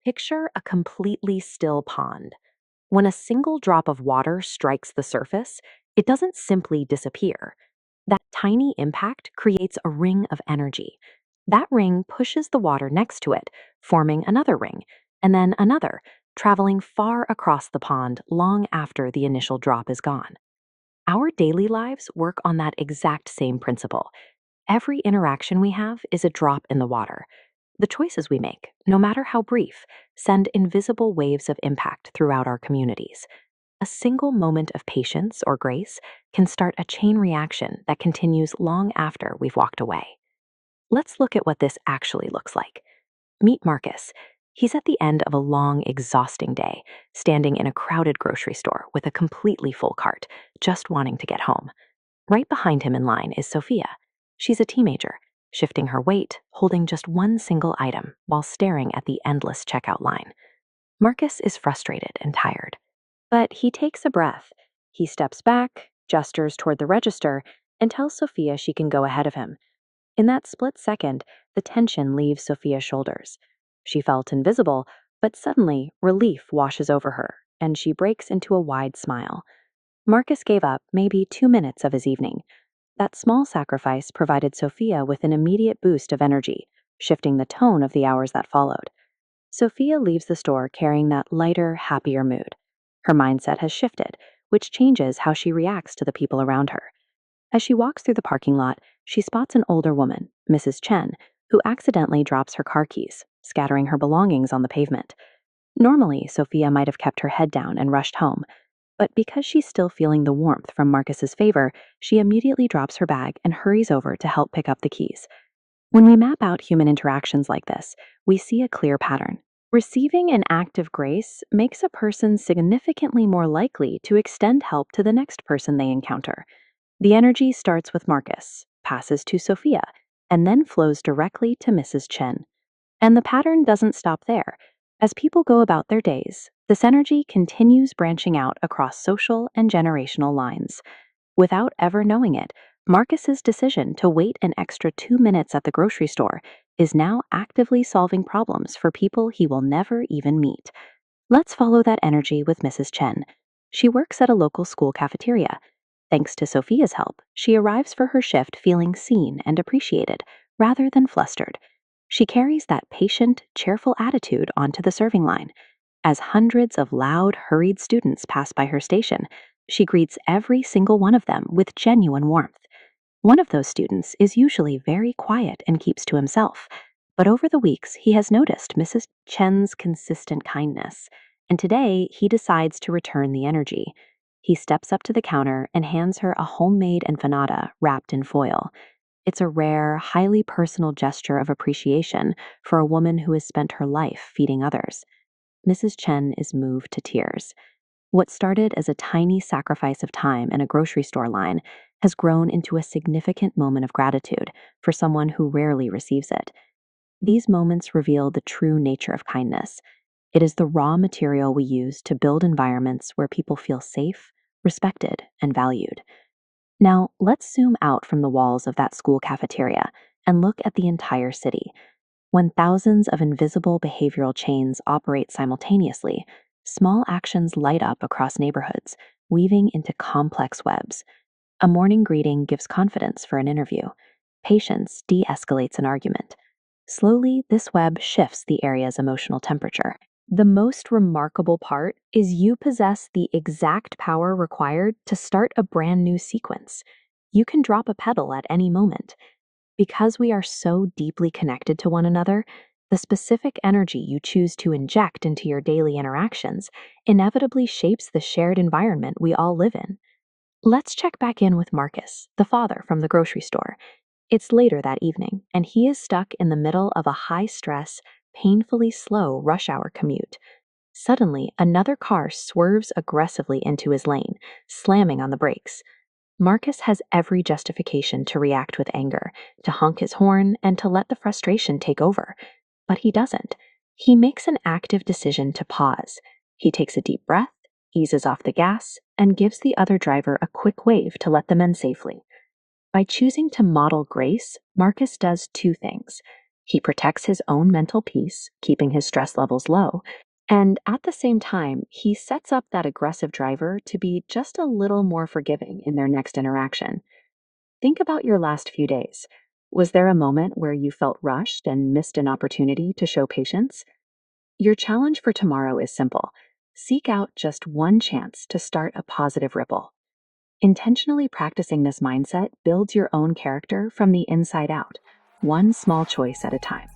Picture a completely still pond. When a single drop of water strikes the surface, it doesn't simply disappear. That tiny impact creates a ring of energy. That ring pushes the water next to it, forming another ring, and then another, traveling far across the pond long after the initial drop is gone. Our daily lives work on that exact same principle. Every interaction we have is a drop in the water. The choices we make, no matter how brief, send invisible waves of impact throughout our communities. A single moment of patience or grace can start a chain reaction that continues long after we've walked away. Let's look at what this actually looks like. Meet Marcus. He's at the end of a long, exhausting day, standing in a crowded grocery store with a completely full cart, just wanting to get home. Right behind him in line is Sophia. She's a teenager, shifting her weight, holding just one single item while staring at the endless checkout line. Marcus is frustrated and tired, but he takes a breath. He steps back, gestures toward the register, and tells Sophia she can go ahead of him. In that split second, the tension leaves Sophia's shoulders. She felt invisible, but suddenly relief washes over her, and she breaks into a wide smile. Marcus gave up maybe 2 minutes of his evening. That small sacrifice provided Sophia with an immediate boost of energy, shifting the tone of the hours that followed. Sophia leaves the store carrying that lighter, happier mood. Her mindset has shifted, which changes how she reacts to the people around her. As she walks through the parking lot, she spots an older woman, Mrs. Chen, who accidentally drops her car keys, scattering her belongings on the pavement. Normally, Sophia might have kept her head down and rushed home, but because she's still feeling the warmth from Marcus's favor, she immediately drops her bag and hurries over to help pick up the keys. When we map out human interactions like this, we see a clear pattern. Receiving an act of grace makes a person significantly more likely to extend help to the next person they encounter. The energy starts with Marcus, passes to Sophia, and then flows directly to Mrs. Chen. And the pattern doesn't stop there. As people go about their days, this energy continues branching out across social and generational lines. Without ever knowing it, Marcus's decision to wait an extra 2 minutes at the grocery store is now actively solving problems for people he will never even meet. Let's follow that energy with Mrs. Chen. She works at a local school cafeteria. Thanks to Sophia's help, she arrives for her shift feeling seen and appreciated, rather than flustered. She carries that patient, cheerful attitude onto the serving line. As hundreds of loud, hurried students pass by her station, she greets every single one of them with genuine warmth. One of those students is usually very quiet and keeps to himself, but over the weeks he has noticed Mrs. Chen's consistent kindness, and today he decides to return the energy. He steps up to the counter and hands her a homemade empanada wrapped in foil. It's a rare, highly personal gesture of appreciation for a woman who has spent her life feeding others. Mrs. Chen is moved to tears. What started as a tiny sacrifice of time in a grocery store line has grown into a significant moment of gratitude for someone who rarely receives it. These moments reveal the true nature of kindness. It is the raw material we use to build environments where people feel safe, respected, and valued. Now, let's zoom out from the walls of that school cafeteria and look at the entire city. When thousands of invisible behavioral chains operate simultaneously, small actions light up across neighborhoods, weaving into complex webs. A morning greeting gives confidence for an interview. Patience de-escalates an argument. Slowly, this web shifts the area's emotional temperature. The most remarkable part is you possess the exact power required to start a brand new sequence. You can drop a pedal at any moment. Because we are so deeply connected to one another, the specific energy you choose to inject into your daily interactions inevitably shapes the shared environment we all live in. Let's check back in with Marcus, the father from the grocery store. It's later that evening, and he is stuck in the middle of a high-stress, painfully slow rush hour commute. Suddenly, another car swerves aggressively into his lane, slamming on the brakes. Marcus has every justification to react with anger, to honk his horn, and to let the frustration take over. But he doesn't. He makes an active decision to pause. He takes a deep breath, eases off the gas, and gives the other driver a quick wave to let them in safely. By choosing to model grace, Marcus does two things. He protects his own mental peace, keeping his stress levels low, and at the same time, he sets up that aggressive driver to be just a little more forgiving in their next interaction. Think about your last few days. Was there a moment where you felt rushed and missed an opportunity to show patience? Your challenge for tomorrow is simple. Seek out just one chance to start a positive ripple. Intentionally practicing this mindset builds your own character from the inside out, one small choice at a time.